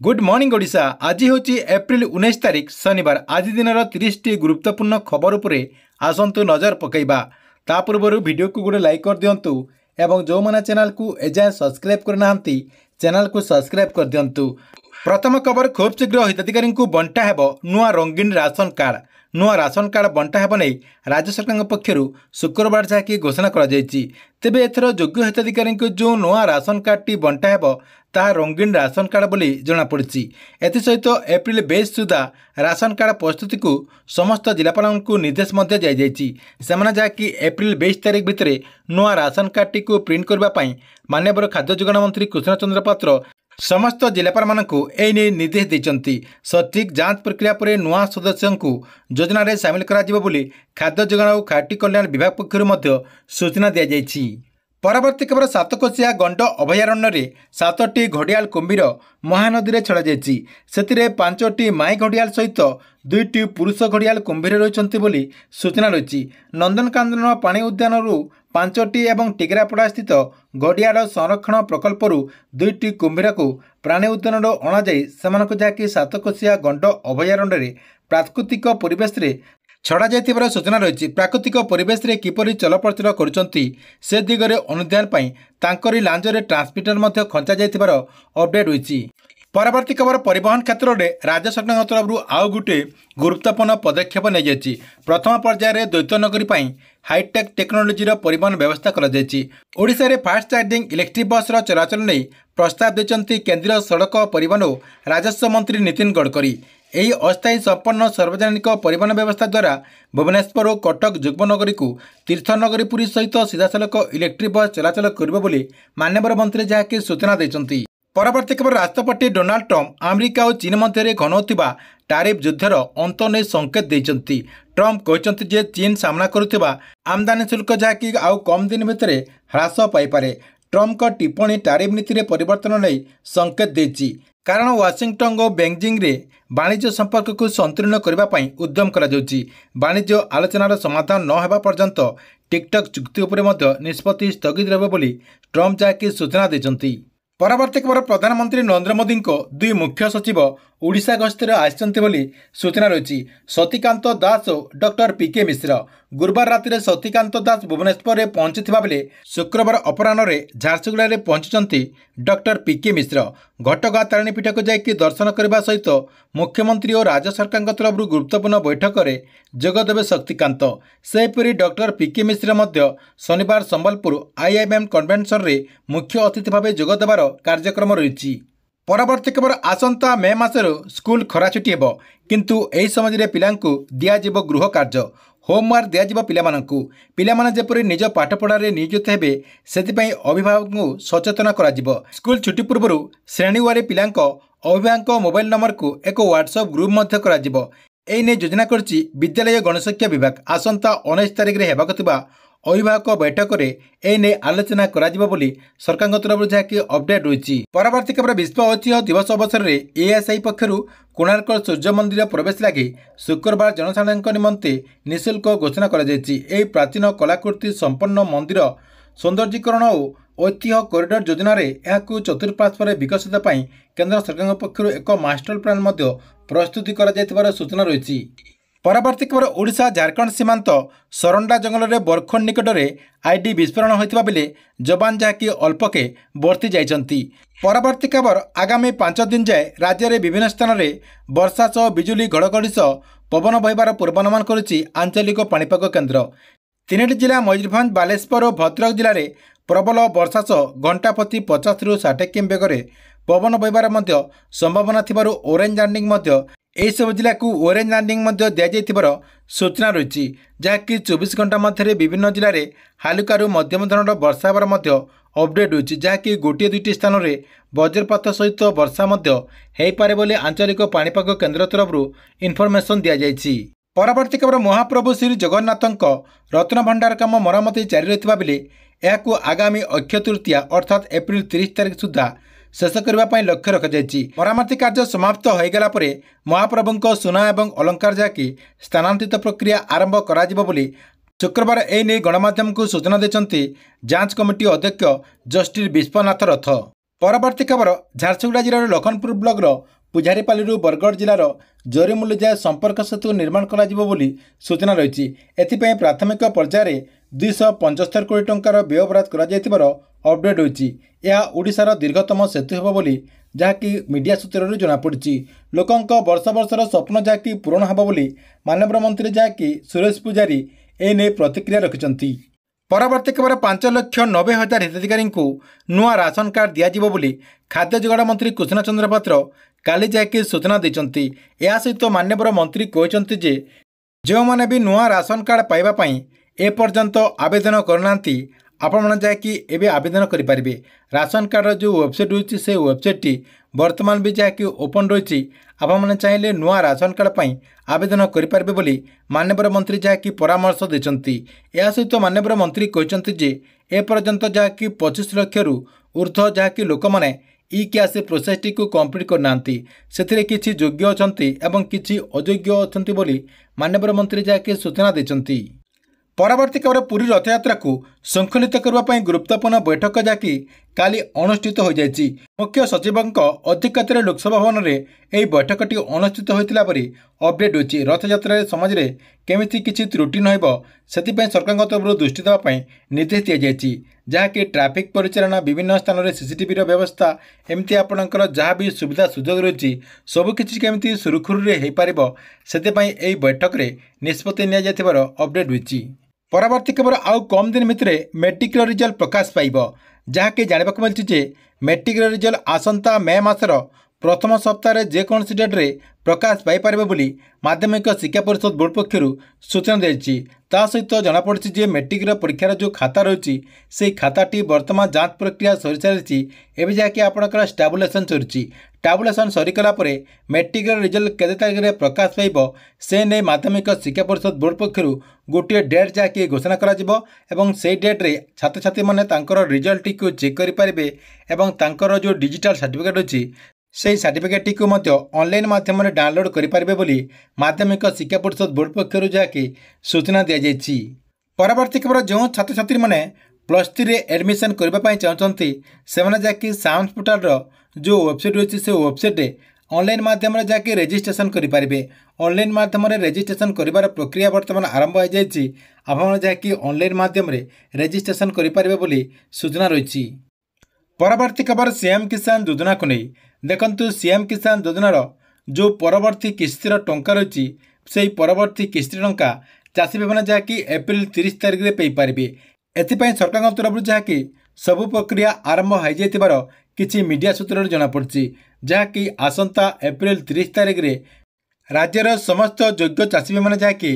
Good morning Odisha. आज हूँ April 19 तारिख शनिवार। आज दिन 30 टी गुरुत्वपूर्ण खबर उपरे आसतु नजर पकईबा। ता पूर्व वीडियो को गोटे लाइक कर दिंतु एवं जो मैंने चैनल को एजाए सब्सक्राइब करना चैनल को सब्सक्राइब कर दिंतु। प्रथम खबर खूब शीघ्र हिताधिकारी को बंटा हेब नुआ रंगीन राशन कार्ड। नुआ राशन कार्ड बंटा हेब नहीं राज्य सरकार पक्षर शुक्रवार जहाँकि घोषणा कर तेबे एथर योग्य हिताधिकारी जो नुआ राशन कार्डटी बंटा हेब ताहा रंगीन राशन कार्ड बोली जमापड़ी। एसत एप्रिल 22 सुधा राशन कार्ड प्रस्तुति को समस्त जिलापाल को निर्देश दिया जहाँकि एप्रिल 22 तारिख भितर नुआ राशन कार्डटी को प्रिंट करने माननीय खाद्य जोगाण मंत्री कृष्ण चंद्र पात्र समस्त जिलापाल मानू एने निर्देश देते। सठिक जांच प्रक्रिया पर नुआ सदस्यों को योजना रे सामिल करा बोली खाद्य जोगाण और खाटी कल्याण विभाग पक्षर सूचना दी जाएगी। परवर्ती खबर सातकोशिया गंड अभयारण्य 7टी घड़ियाल कुंभीर महानदी में छड़ा से 5टी माई घड़ियाल सहित 2टी पुरुष घड़ियाल कुंभीर रही सूचना रही। नंदनकानन पानी उद्यान 5टी और टिगरापड़ा स्थित घड़ियाल संरक्षण प्रकल्प 2टी कुंभीर को प्राणी उद्यान अणाई से सातकोशिया गंड अभयारण्य प्राकृतिक परिवेश रे छड़ा जाइथिबार सूचना रही। प्राकृतिक परिवेश रे किपरि चलप्रचल करुचंती से दिगरे अनुध्यान पई तांकरी लांजरे ट्रांसमीटर खंचा जाइथिबार अपडेट होईची। परवर्ती खबर परिवहन क्षेत्र में राज्य सरकार तरफ आउ गोटे गुरुत्वपूर्ण पदक्षेप नहीं जाइए। प्रथम पर्यायर द्वैतनगरी हाईटेक टेक्नोलोजी परिवहन व्यवस्था कर फास्ट चार्जिंग इलेक्ट्रिक बस चलाचल नहीं प्रस्ताव देते केंद्रीय सड़क परिवहन और राजस्व मंत्री नितिन गडकरी। यही अस्थायी संपन्न सार्वजनिक परिवहन व्यवस्था द्वारा भुवनेश्वर और कटक जुग्मनगरी को तीर्थनगरी पुरी सहित सीधासलख इलेक्ट्रिक बस चलाचल कर माननीय मंत्री जहाँकि सूचना देते। परवर्ती खबर राष्ट्रपति डोनाल्ड ट्रंप अमेरिका और चीन मध्य घनौथिबा टारिफ युद्धर अंत नहीं संकेत देते। ट्रंप कहते जे चीन सामना करुथिबा आमदानी शुल्क जहाँकि आउ कम दिन भितर ह्रास पाइपारे। ट्रंप का टिप्पणी टारिफ नीति में परिवर्तन नहीं संकेत देती कारण वाशिंगटन और बेजिंग रे वाणिज्य संपर्क को संतुलन करने उद्यम करा जाउची। वाणिज्य आलोचनार समाधान न होगा पर्यंत टिकटक चुक्ति उपरे निष्पत्ति स्थगित रहे बोली ट्रंप जहाँकि सूचना देते। परवर्ती खबर प्रधानमंत्री नरेंद्र मोदी दुई मुख्य सचिव ओडिशा गस्तर आसि सूचना रही। सतीकांत दास और डॉक्टर पीके मिश्र गुरुवार राति सतीकांत दास भुवनेश्वर में पहुंची बेले शुक्रवार अपराह झारसुगुड़ा में पहुंची डॉक्टर पीके मिश्र घटगाँ तारिणी पीठ को जाकि दर्शन करने सहित मुख्यमंत्री और राज्य सरकार तरफ गुरुत्वपूर्ण बैठक में जोगदेवे शक्तिकांत। सेहीपरि डॉक्टर पीके मिश्र शनिवार संबलपुर आईआईएम कन्वेंशन में मुख्य अतिथि भाव जोगदेवार कार्यक्रम रही। परवर्ती खबर आसंता मे मासर स्कूल खरा छुट्टी हेब किंतु एही समय पिलांकु दियाजिब गृह कार्य होमवर्क दियाजिब पिलामानंकु पिलामाने जेपरि निज पाठपढ़ारे नियोजित हेबे सेतिपई अभिभावकଙ୍କୁ सचेतन कराजिब। स्कूल छुट्टी पूर्व श्रेणीवारी पिलांक अभिभावक मोबाइल नंबर को एक व्हाट्सएप ग्रुप मध्य कराजिब। एने योजना करछि विद्यालय गणशिक्षा विभाग। आसंता 19 तारिख रे हेबाक थिबा अभिभावक बैठक में एने आलोचना करा सरकार तरफ जहाँकि अपडेट रही। परवर्ती खबर विश्व ऐतिह्य दिवस अवसर में एएसआई पक्षर कोणार्क सूर्य मंदिर प्रवेश लगी शुक्रवार जनसाधारण निमंते निःशुल्क घोषणा कर प्राचीन कलाकृति संपन्न मंदिर सौंदर्यीकरण और ऐतिह्य कॉरिडोर योजना चतुर्पार्श्व विकसित केंद्र सरकार पक्षर एक मास्टर प्लान प्रस्तुति कर सूचना रही। परवर्ती खबर ओडिशा झारखंड सीमांत सरंडा जंगल में बरखंड निकट में आईडी विस्फोरण होता बेले जवान जहाँकि अल्पके बर्ती जाइछंती। परवर्ती खबर आगामी 5 दिन जाए राज्य में विभिन्न स्थान में वर्षा सह बिजुली घड़घड़ी सह पवन बहिबार पूर्वानुमान करुछि आंचलिक पाणीपाग केन्द्र। 3टी जिला मयूरभंज बालेश्वर और भद्रक जिले में प्रबल वर्षा सह घंटा प्रति 50 ରୁ 60 किमी बेगर पवन बहिबार संभावना थिबारु ऑरेंज वार्निंग यही सब जिला को ऑरेंज वार्निंग दिजाइथिबार सूचना रही। जहाँकि 24 घंटा मध्य विभिन्न जिले में हालुकारु मध्यम धरण वर्षा होबार अपडेट होती जहाँकि गोटे 2टी स्थान में वज्रपात सहित वर्षा हो पारे बोली आंचलिक पाणीपाग केन्द्र तरफ इनफर्मेशन दि जाएगी। परवर्ती खबर महाप्रभु श्री जगन्नाथ रत्न भंडार काम मरामती जारी रही बेले यह आगामी अक्षय तृतीया अर्थात एप्रिल 30 तारिख सुधा शेष करने लक्ष्य रखी। मरामती कार्य समाप्त होगला महाप्रभु सुना और अलंकार जहाँकि स्थानांतरित प्रक्रिया आरंभ करा शुक्रवार एने गणमाध्यम को सूचना देते जांच कमिटी अध्यक्ष जस्टिस विश्वनाथ रथ। ପରବର୍ତ୍ତୀ ଖବର ଝାରସୁଗୁଡ଼ା ଜିଲ୍ଲାର ଲଖନପୁର ବ୍ଲକର ପୂଜାରୀପାଲିରୁ ବରଗଡ଼ ଜିଲ୍ଲାର ଜରିମୁଲି ଯାଏ ସମ୍ପର୍କ ସେତୁ ନିର୍ମାଣ କରାଯିବ ବୋଲି ସୂଚନା ରହିଛି। ଏଥିପାଇଁ ପ୍ରାଥମିକ ପର୍ଯ୍ୟାୟରେ 275 କୋଟି ଟଙ୍କାର ବ୍ୟୟବରାଦ କରାଯାଇଥିବାର ଅପଡେଟ୍ ହୋଇଛି। ଏହା ଓଡ଼ିଶାର ଦୀର୍ଘତମ ସେତୁ ହେବ ବୋଲି ଯାହାକି ମିଡ଼ିଆ ସୂତ୍ରରୁ ଜଣାପଡ଼ିଛି। ଲୋକଙ୍କ ବର୍ଷ ବର୍ଷର ସ୍ୱପ୍ନ ଯାହାକି ପୂରଣ ହେବ ବୋଲି ମାନ୍ୟବର ମନ୍ତ୍ରୀ ଯାହାକି ସୁରେଶ ପୂଜାରୀ ଏନେଇ ପ୍ରତିକ୍ରିୟା ରଖିଛନ୍ତି। ପରବର୍ତ୍ତୀ ଖବର 5,90,000 ହିତାଧିକାରୀଙ୍କୁ ନୂଆ ରାସନ କାର୍ଡ ଦିଆଯିବ ବୋଲି ଖାଦ୍ୟ ଯୋଗାଣ ମନ୍ତ୍ରୀ କୃଷ୍ଣ ଚନ୍ଦ୍ର ପାତ୍ର କାଲି ଯାହାକି ସୂଚନା ଦେଇଛନ୍ତି। ଏହା ସହିତ ମାନ୍ୟବର ମନ୍ତ୍ରୀ କହିଛନ୍ତି ଯେ ଯେଉଁମାନେ ବି ନୂଆ ରାସନ କାର୍ଡ ପାଇବା ପାଇଁ ଏପର୍ଯ୍ୟନ୍ତ ଆବେଦନ କରିନାହାନ୍ତି ଆପଣମାନେ ଯାହାକି ଏବେ ଆବେଦନ କରିପାରିବେ। ରାସନ କାର୍ଡର ଯେଉଁ ୱେବସାଇଟ୍ ରହିଛି ସେ ୱେବସାଇଟ୍ଟି ବର୍ତ୍ତମାନ ବି ଯାହାକି ଓପନ୍ ରହିଛି। ଆପଣମାନେ ଚାହିଁଲେ ନୂଆ ରାସନ କାର୍ଡ ପାଇଁ ଆବେଦନ କରିପାରିବେ ବୋଲି ମାନ୍ୟବର ମନ୍ତ୍ରୀ ଯାହାକି ପରାମର୍ଶ ଦେଇଛନ୍ତି। ଏହା ସହିତ ମାନ୍ୟବର ମନ୍ତ୍ରୀ କହିଛନ୍ତି ଯେ ଏପର୍ଯ୍ୟନ୍ତ ଯାହାକି 25 ଲକ୍ଷରୁ ଉର୍ଦ୍ଧ୍ୱ ଯାହାକି ଲୋକମାନେ ଇ କ୍ୟାସ୍ ପ୍ରୋସେସଟିକୁ କମ୍ପ୍ଲିଟ୍ କରିନାହାନ୍ତି। ସେଥିରେ କିଛି ଯୋଗ୍ୟ ଅଛନ୍ତି ଏବଂ କିଛି ଅଯୋଗ୍ୟ ଅଛନ୍ତି ବୋଲି ମାନ୍ୟବର ମନ୍ତ୍ରୀ ଯାହାକି ସୂଚନା ଦେଇଛନ୍ତି। ପରବର୍ତ୍ତୀ ଖବର ପୁରୀ ରଥଯାତ୍ରାକୁ ଶୃଙ୍ଖଳିତ କରିବା ପାଇଁ ଗୁରୁତ୍ୱପୂର୍ଣ୍ଣ ବୈଠକ ଯାହାକି କାଲି ଅନୁଷ୍ଠିତ ହୋଇଯାଇଛି। ମୁଖ୍ୟ ସଚିବଙ୍କ ଅଧ୍ୟକ୍ଷତାରେ ଲୋକସଭା ଭବନରେ ଏହି ବୈଠକଟି ଅନୁଷ୍ଠିତ ହୋଇଥିଲା ପରି ଅପଡେଟ୍ ହୋଇଛି। ରଥଯାତ୍ରାରେ ସମାଜରେ କେମିତି କିଛି ତ୍ରୁଟି ନ ହେବ ସେଥିପାଇଁ ସରକାରଙ୍କ ତରଫରୁ ଦୃଷ୍ଟି ଦେବା ପାଇଁ ନିର୍ଦ୍ଦେଶ ଦିଆଯାଇଛି। ଯାହାକି ଟ୍ରାଫିକ୍ ପରିଚାଳନା, ବିଭିନ୍ନ ସ୍ଥାନରେ ସିସିଟିଭିର ବ୍ୟବସ୍ଥା, ଏମିତି ଆପଣଙ୍କର ଯାହା ବି ସୁବିଧା ସୁଯୋଗ ରହିଛି ସବୁକିଛି କେମିତି ସୁରୁଖୁରୁରେ ହୋଇପାରିବ ସେଥିପାଇଁ ଏହି ବୈଠକରେ ନିଷ୍ପତ୍ତି ନିଆଯାଇଥିବାର ଅପଡେଟ୍ ହୋଇଛି। ପରବର୍ତ୍ତୀ ଖବର ଆଉ କମ୍ ଦିନ ଭିତରେ ମେଟ୍ରିକ୍ର ରିଜଲ୍ଟ ପ୍ରକାଶ ପାଇବ। ଯାହାକି ଜାଣିବାକୁ ମିଳିଛି ଯେ ମେଟ୍ରିକ୍ର ରିଜଲ୍ଟ ଆସନ୍ତା ମେ ମାସର ପ୍ରଥମ ସପ୍ତାହରେ ଯେକୌଣସି ଡେଟ୍ରେ ପ୍ରକାଶ ପାଇପାରିବ ବୋଲି ମାଧ୍ୟମିକ ଶିକ୍ଷା ପରିଷଦ ବୋର୍ଡ ପକ୍ଷରୁ ସୂଚନା ଦିଆଯାଇଛି। ତା ସହିତ ଜଣାପଡ଼ିଛି ଯେ ମେଟ୍ରିକ୍ର ପରୀକ୍ଷାର ଯେଉଁ ଖାତା ରହିଛି ସେହି ଖାତାଟି ବର୍ତ୍ତମାନ ଯାଞ୍ଚ ପ୍ରକ୍ରିୟା ସରିସାରିଛି। ଏବେ ଯାହାକି ଆପଣଙ୍କର ଷ୍ଟାବୁଲେସନ୍ ସରିଛି। ଟାବୁଲେସନ୍ ସରିଗଲା ପରେ ମେଟ୍ରିକ୍ର ରିଜଲ୍ଟ କେତେ ତାରିଖରେ ପ୍ରକାଶ ପାଇବ ସେ ନେଇ ମାଧ୍ୟମିକ ଶିକ୍ଷା ପରିଷଦ ବୋର୍ଡ ପକ୍ଷରୁ ଗୋଟିଏ ଡେଟ୍ ଯାହାକି ଘୋଷଣା କରାଯିବ ଏବଂ ସେହି ଡେଟ୍ରେ ଛାତ୍ରଛାତ୍ରୀମାନେ ତାଙ୍କର ରିଜଲ୍ଟଟିକୁ ଚେକ୍ କରିପାରିବେ ଏବଂ ତାଙ୍କର ଯେଉଁ ଡିଜିଟାଲ ସାର୍ଟିଫିକେଟ୍ ଅଛି ସେହି ସାର୍ଟିଫିକେଟ୍ଟିକୁ ମଧ୍ୟ ଅନଲାଇନ୍ ମାଧ୍ୟମରେ ଡାଉନଲୋଡ୍ କରିପାରିବେ ବୋଲି ମାଧ୍ୟମିକ ଶିକ୍ଷା ପରିଷଦ ବୋର୍ଡ ପକ୍ଷରୁ ଯାହାକି ସୂଚନା ଦିଆଯାଇଛି। ପରବର୍ତ୍ତୀ ଖବର ଯେଉଁ ଛାତ୍ରଛାତ୍ରୀମାନେ +3ରେ ଆଡମିସନ୍ କରିବା ପାଇଁ ଚାହୁଁଛନ୍ତି ସେମାନେ ଯାହାକି ସାଉଣ୍ଡ ପୋର୍ଟାଲର ଯେଉଁ ୱେବସାଇଟ୍ ରହିଛି ସେ ୱେବସାଇଟ୍ରେ ଅନଲାଇନ୍ ମାଧ୍ୟମରେ ଯାହାକି ରେଜିଷ୍ଟ୍ରେସନ୍ କରିପାରିବେ। ଅନଲାଇନ୍ ମାଧ୍ୟମରେ ରେଜିଷ୍ଟ୍ରେସନ୍ କରିବାର ପ୍ରକ୍ରିୟା ବର୍ତ୍ତମାନ ଆରମ୍ଭ ହୋଇଯାଇଛି। ଆପଣମାନେ ଯାହାକି ଅନଲାଇନ୍ ମାଧ୍ୟମରେ ରେଜିଷ୍ଟ୍ରେସନ୍ କରିପାରିବେ ବୋଲି ସୂଚନା ରହିଛି। ପରବର୍ତ୍ତୀ ଖବର ସିଏମ୍ କିଷାନ ଯୋଜନାକୁ ନେଇ ଦେଖନ୍ତୁ ସିଏମ୍ କିଷାନ ଯୋଜନାର ଯେଉଁ ପରବର୍ତ୍ତୀ କିସ୍ତିର ଟଙ୍କା ରହିଛି ସେହି ପରବର୍ତ୍ତୀ କିସ୍ତି ଟଙ୍କା ଚାଷୀମାନେ ଯାହାକି ଏପ୍ରିଲ 30 ତାରିଖରେ ପାଇପାରିବେ। ଏଥିପାଇଁ ସରକାରଙ୍କ ତରଫରୁ ଯାହାକି ସବୁ ପ୍ରକ୍ରିୟା ଆରମ୍ଭ ହୋଇଯାଇଥିବାର କିଛି ମିଡ଼ିଆ ସୂତ୍ରରୁ ଜଣାପଡ଼ିଛି। ଯାହାକି ଆସନ୍ତା ଏପ୍ରିଲ 30 ତାରିଖରେ ରାଜ୍ୟର ସମସ୍ତ ଯୋଗ୍ୟ ଚାଷୀମାନେ ଯାହାକି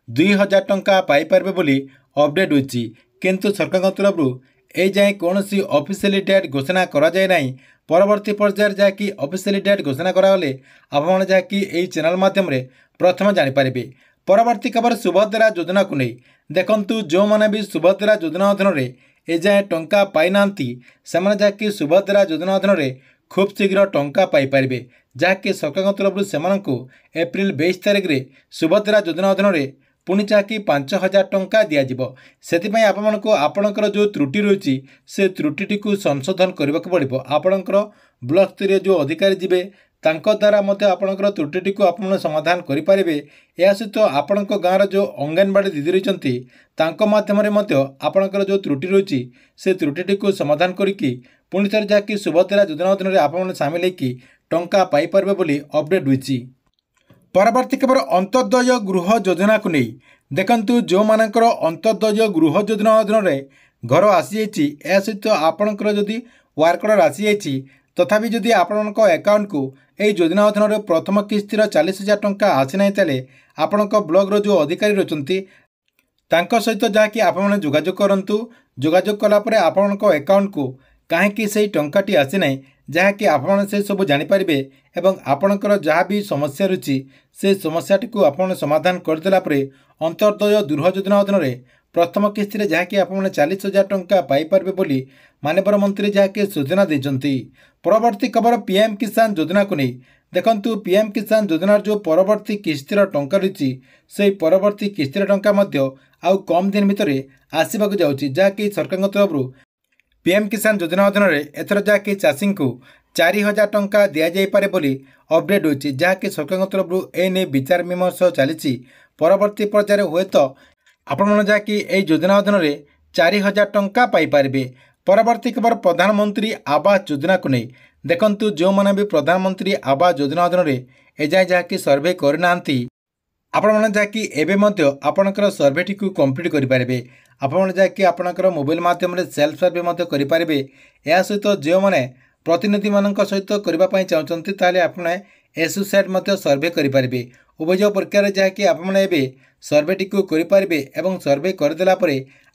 2,000 ଟଙ୍କା ପାଇପାରିବେ ବୋଲି ଅପଡେଟ୍ ହୋଇଛି। କିନ୍ତୁ ସରକାରଙ୍କ ତରଫରୁ ଏଯାଏଁ କୌଣସି ଅଫିସିଆଲି ଡେଟ୍ ଘୋଷଣା କରାଯାଏ ନାହିଁ। ପରବର୍ତ୍ତୀ ପର୍ଯ୍ୟାୟରେ ଯାହାକି ଅଫିସିଆଲି ଡେଟ୍ ଘୋଷଣା କରାଗଲେ ଆପଣମାନେ ଯାହାକି ଏହି ଚ୍ୟାନେଲ୍ ମାଧ୍ୟମରେ ପ୍ରଥମେ ଜାଣିପାରିବେ। ପରବର୍ତ୍ତୀ ଖବର ସୁଭଦ୍ରା ଯୋଜନାକୁ ନେଇ ଦେଖନ୍ତୁ ଯେଉଁମାନେ ବି ସୁଭଦ୍ରା ଯୋଜନା ଅଧୀନରେ ଏଯାଏଁ ଟଙ୍କା ପାଇନାହାନ୍ତି ସେମାନେ ଯାହାକି ସୁଭଦ୍ରା ଯୋଜନା ଅଧୀନରେ ଖୁବ୍ ଶୀଘ୍ର ଟଙ୍କା ପାଇପାରିବେ। ଯାହାକି ସରକାରଙ୍କ ତରଫରୁ ସେମାନଙ୍କୁ ଏପ୍ରିଲ 22 ତାରିଖରେ ସୁଭଦ୍ରା ଯୋଜନା ଅଧୀନରେ ପୁଣି ଯାହାକି 5,000 ଟଙ୍କା ଦିଆଯିବ। ସେଥିପାଇଁ ଆପଣମାନଙ୍କୁ ଆପଣଙ୍କର ଯେଉଁ ତ୍ରୁଟି ରହିଛି ସେ ତ୍ରୁଟିଟିକୁ ସଂଶୋଧନ କରିବାକୁ ପଡ଼ିବ। ଆପଣଙ୍କର ବ୍ଲକ ସ୍ତରୀୟ ଯେଉଁ ଅଧିକାରୀ ଯିବେ ତାଙ୍କ ଦ୍ୱାରା ମଧ୍ୟ ଆପଣଙ୍କର ତ୍ରୁଟିଟିକୁ ଆପଣମାନେ ସମାଧାନ କରିପାରିବେ। ଏହା ସହିତ ଆପଣଙ୍କ ଗାଁର ଯେଉଁ ଅଙ୍ଗନବାଡ଼ି ଦିଦି ରହିଛନ୍ତି ତାଙ୍କ ମାଧ୍ୟମରେ ମଧ୍ୟ ଆପଣଙ୍କର ଯେଉଁ ତ୍ରୁଟି ରହିଛି ସେ ତ୍ରୁଟିଟିକୁ ସମାଧାନ କରିକି ପୁଣି ଥରେ ଯାହାକି ସୁଭଦ୍ରା ଯୋଜନା ଅଧୀନରେ ଆପଣମାନେ ସାମିଲ ହୋଇକି ଟଙ୍କା ପାଇପାରିବେ ବୋଲି ଅପଡେଟ୍ ହୋଇଛି। ପରବର୍ତ୍ତୀ ଖବର ଅନ୍ତର୍ଦୟ ଗୃହ ଯୋଜନାକୁ ନେଇ ଦେଖନ୍ତୁ ଯେଉଁମାନଙ୍କର ଅନ୍ତର୍ଦୟ ଗୃହ ଯୋଜନା ଅଧୀନରେ ଘର ଆସିଯାଇଛି ଏହା ସହିତ ଆପଣଙ୍କର ଯଦି ୱାର୍କ ଅର୍ଡର ଆସିଯାଇଛି ତଥାପି ଯଦି ଆପଣଙ୍କ ଆକାଉଣ୍ଟକୁ ଏହି ଯୋଜନା ଅଧୀନରେ ପ୍ରଥମ କିସ୍ତିର 40,000 ଟଙ୍କା ଆସିନାହିଁ ତାହେଲେ ଆପଣଙ୍କ ବ୍ଲକର ଯେଉଁ ଅଧିକାରୀ ରହିଛନ୍ତି ତାଙ୍କ ସହିତ ଯାହାକି ଆପଣମାନେ ଯୋଗାଯୋଗ କରନ୍ତୁ। ଯୋଗାଯୋଗ କଲାପରେ ଆପଣଙ୍କ ଆକାଉଣ୍ଟକୁ କାହିଁକି ସେହି ଟଙ୍କାଟି ଆସିନାହିଁ ଯାହାକି ଆପଣମାନେ ସେସବୁ ଜାଣିପାରିବେ ଏବଂ ଆପଣଙ୍କର ଯାହା ବି ସମସ୍ୟା ରହିଛି ସେ ସମସ୍ୟାଟିକୁ ଆପଣ ସମାଧାନ କରିଦେଲା ପରେ ଅନ୍ତର୍ଦୟ ଗୃହ ଯୋଜନା ଅଧୀନରେ ପ୍ରଥମ କିସ୍ତିରେ ଯାହାକି ଆପଣମାନେ 40,000 ଟଙ୍କା ପାଇପାରିବେ ବୋଲି ମାନ୍ୟବର ମନ୍ତ୍ରୀ ଯାହାକି ସୂଚନା ଦେଇଛନ୍ତି। ପରବର୍ତ୍ତୀ ଖବର ପିଏମ୍ କିଷାନ ଯୋଜନାକୁ ନେଇ ଦେଖନ୍ତୁ ପିଏମ୍ କିଷାନ ଯୋଜନାର ଯେଉଁ ପରବର୍ତ୍ତୀ କିସ୍ତିର ଟଙ୍କା ରହିଛି ସେହି ପରବର୍ତ୍ତୀ କିସ୍ତିର ଟଙ୍କା ମଧ୍ୟ ଆଉ କମ୍ ଦିନ ଭିତରେ ଆସିବାକୁ ଯାଉଛି। ଯାହାକି ସରକାରଙ୍କ ତରଫରୁ पीएम किसान योजना अधीन एथर जहाँकि चाषी को 4000 टंका दि जापे बोली अपडेट होती जहाँकि सरकार तरफ एने विचार विमर्श चली परवर्ती पर्यायर हुए तो आपण जहाँकि योजना अधीन 4000 टंका पाइपर। परवर्ती खबर प्रधानमंत्री आवास योजना को नहीं देखंतु जो मैंने भी प्रधानमंत्री आवास योजना अधीन एजाए जहाँकि सर्वे करना आपण जहाँकि एवं आपणकर सर्वेटी को कंप्लीट करेंगे। आपण जहाँकि आपणकर मोबाइल मध्यम सेल्फ सर्वे करेंगे। या सहित जो मैंने प्रतिनिधि मान सहित करने चाहते ताले आपण एसोसिएट सर्वे करेंगे। उभय प्रकार जहाँकि आपने सर्वेटी को करेंगे और सर्वे करदेला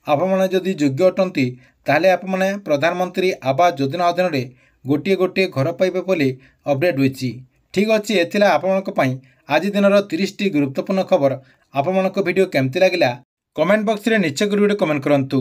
आपण जदि योग्य अटंती ताले आपने प्रधानमंत्री आवास योजना अधीन गोटे गोटे घर पाइबे बोली अपडेट होती। ठीक अच्छे एथिला आपण आज दिन 30टी गुरुत्वपूर्ण खबर आपण वीडियो केमती लगिला कमेंट बॉक्स रे निश्चय कमेंट करंतु।